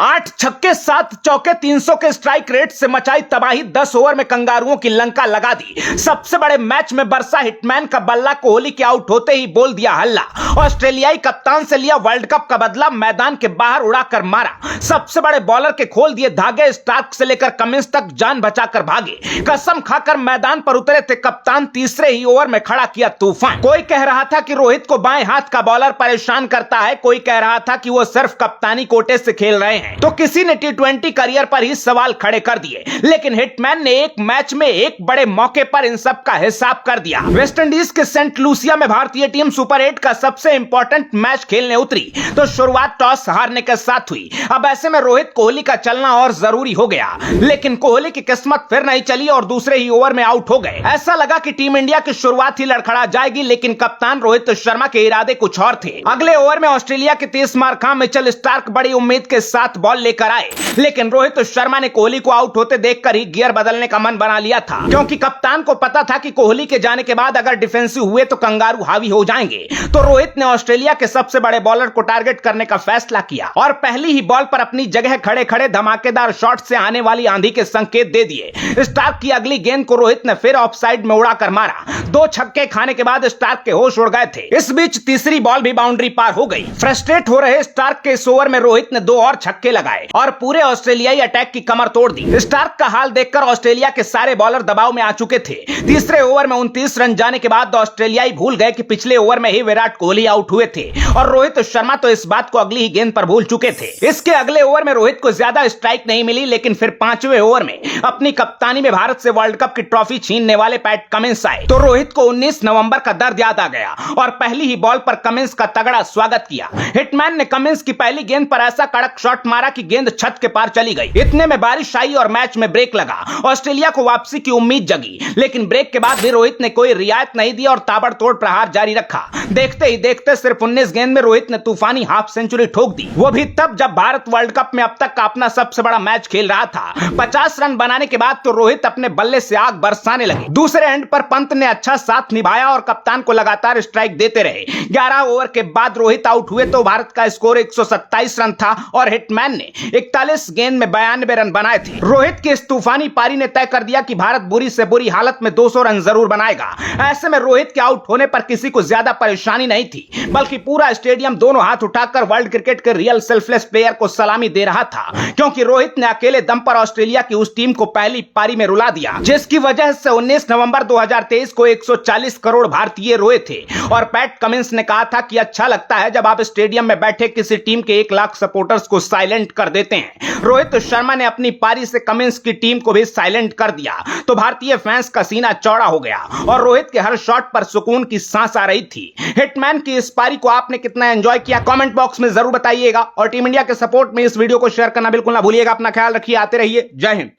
8 छक्के 7 चौके 300 के स्ट्राइक रेट से मचाई तबाही। 10 ओवर में कंगारुओं की लंका लगा दी। सबसे बड़े मैच में बरसा हिटमैन का बल्ला। कोहली के आउट होते ही बोल दिया हल्ला। ऑस्ट्रेलियाई कप्तान से लिया वर्ल्ड कप का बदला। मैदान के बाहर उड़ाकर मारा। सबसे बड़े बॉलर के खोल दिए धागे। स्टार्क से लेकर कमिंस तक जान बचाकर भागे। कसम खाकर मैदान पर उतरे थे कप्तान। तीसरे ही ओवर में खड़ा किया तूफान। कोई कह रहा था कि रोहित को बाएं हाथ का बॉलर परेशान करता है। कोई कह रहा था कि वो सिर्फ कप्तानी कोटे से खेल रहे हैं। तो किसी ने टी20 करियर पर ही सवाल खड़े कर दिए। लेकिन हिटमैन ने एक मैच में एक बड़े मौके पर इन सब का हिसाब कर दिया। वेस्टइंडीज के सेंट लूसिया में भारतीय टीम सुपर 8 का सबसे इंपॉर्टेंट मैच खेलने उतरी तो शुरुआत टॉस हारने के साथ हुई। अब ऐसे में रोहित कोहली का चलना और जरूरी हो गया। लेकिन कोहली की किस्मत फिर नहीं चली और दूसरे ही ओवर में आउट हो गए। ऐसा लगा कि टीम इंडिया की शुरुआत ही लड़खड़ा जाएगी। लेकिन कप्तान रोहित शर्मा के इरादे कुछ और थे। अगले ओवर में ऑस्ट्रेलिया के 30 मारखा मिचेल स्टार्क बड़ी उम्मीद के साथ बॉल लेकर आए। लेकिन रोहित शर्मा ने कोहली को आउट होते देखकर ही गियर बदलने का मन बना लिया था। क्योंकि कप्तान को पता था कि कोहली के जाने के बाद अगर डिफेंसिव हुए तो कंगारू हावी हो जाएंगे। तो रोहित ने ऑस्ट्रेलिया के सबसे बड़े बॉलर को टारगेट करने का फैसला किया और पहली ही बॉल पर अपनी जगह खड़े खड़े धमाकेदार शॉट से आने वाली आंधी के संकेत दे दिए। स्टार्क की अगली गेंद को रोहित ने फिर ऑफ साइड में उड़ाकर मारा। 2 छक्के खाने के बाद स्टार्क के होश उड़ गए थे। इस बीच तीसरी बॉल भी बाउंड्री पार हो गई। फ्रस्ट्रेट हो रहे स्टार्क के इस ओवर में रोहित ने 2 और छक्के लगाए और पूरे ऑस्ट्रेलियाई अटैक की कमर तोड़ दी। स्टार्क का हाल देखकर ऑस्ट्रेलिया के सारे बॉलर दबाव में आ चुके थे। तीसरे ओवर में 29 रन जाने के बाद ऑस्ट्रेलियाई भूल गए कि पिछले ओवर में ही विराट कोहली आउट हुए थे और रोहित शर्मा तो इस बात को अगली ही गेंद पर भूल चुके थे। इसके अगले ओवर में रोहित को ज्यादा स्ट्राइक नहीं मिली। लेकिन फिर 5वें ओवर में अपनी कप्तानी में भारत से वर्ल्ड कप की ट्रॉफी छीनने वाले पैट कमिंस आए तो रोहित को 19 नवंबर का दर्द याद आ गया और पहली ही बॉल पर कमिंस का तगड़ा स्वागत किया। हिटमैन ने कमिंस की पहली गेंद पर ऐसा कड़क शॉट मारा कि गेंद छत के पार चली गई। इतने में बारिश आई और मैच में ब्रेक लगा। ऑस्ट्रेलिया को वापसी की उम्मीद जगी। लेकिन ब्रेक के बाद भी रोहित ने कोई रियायत नहीं दी और ताबड़तोड़ प्रहार जारी रखा। देखते ही देखते सिर्फ 19 गेंद में रोहित ने तूफानी हाफ सेंचुरी ठोक दी। वो भी तब जब भारत वर्ल्ड कप में अब तक का अपना सबसे बड़ा मैच खेल रहा था। 50 रन बनाने के बाद तो रोहित अपने बल्ले से आग बरसाने लगे। दूसरे एंड पर पंत ने अच्छा साथ निभाया और कप्तान को लगातार स्ट्राइक देते रहे। 11 ओवर के बाद रोहित आउट हुए तो भारत का स्कोर 127 रन था और हिटमैन ने 41 गेंद में 92 रन बनाए थे। रोहित की इस तूफानी पारी ने तय कर दिया कि भारत बुरी से बुरी हालत में 200 रन जरूर बनाएगा। ऐसे में रोहित के आउट होने पर किसी को ज्यादा परेशानी नहीं थी, बल्कि पूरा स्टेडियम दोनों हाथ उठाकर वर्ल्ड क्रिकेट के रियल सेल्फलेस प्लेयर को सलामी दे रहा था। क्योंकि रोहित ने अकेले दम पर ऑस्ट्रेलिया की उस टीम को पहली पारी में रुला दिया जिसकी वजह से 19 नवंबर 2023 को 140 करोड़ भारतीय रोए थे। और पैट कमिंस ने कहा था कि अच्छा लगता है जब आप स्टेडियम में बैठे किसी टीम के 1 लाख सपोर्टर्स को साइलेंट कर देते हैं। रोहित शर्मा ने अपनी पारी से कमिंस की टीम को भी साइलेंट कर दिया तो भारतीय फैंस का सीना चौड़ा हो गया और रोहित के हर शॉट पर सुकून की सांस आ रही थी। हिटमैन की इस पारी को आपने कितना एंजॉय किया कमेंट बॉक्स में जरूर बताइएगा और टीम इंडिया के सपोर्ट में इस वीडियो को शेयर करना बिल्कुल ना भूलिएगा। अपना ख्याल रखिए। आते रहिए। जय हिंद।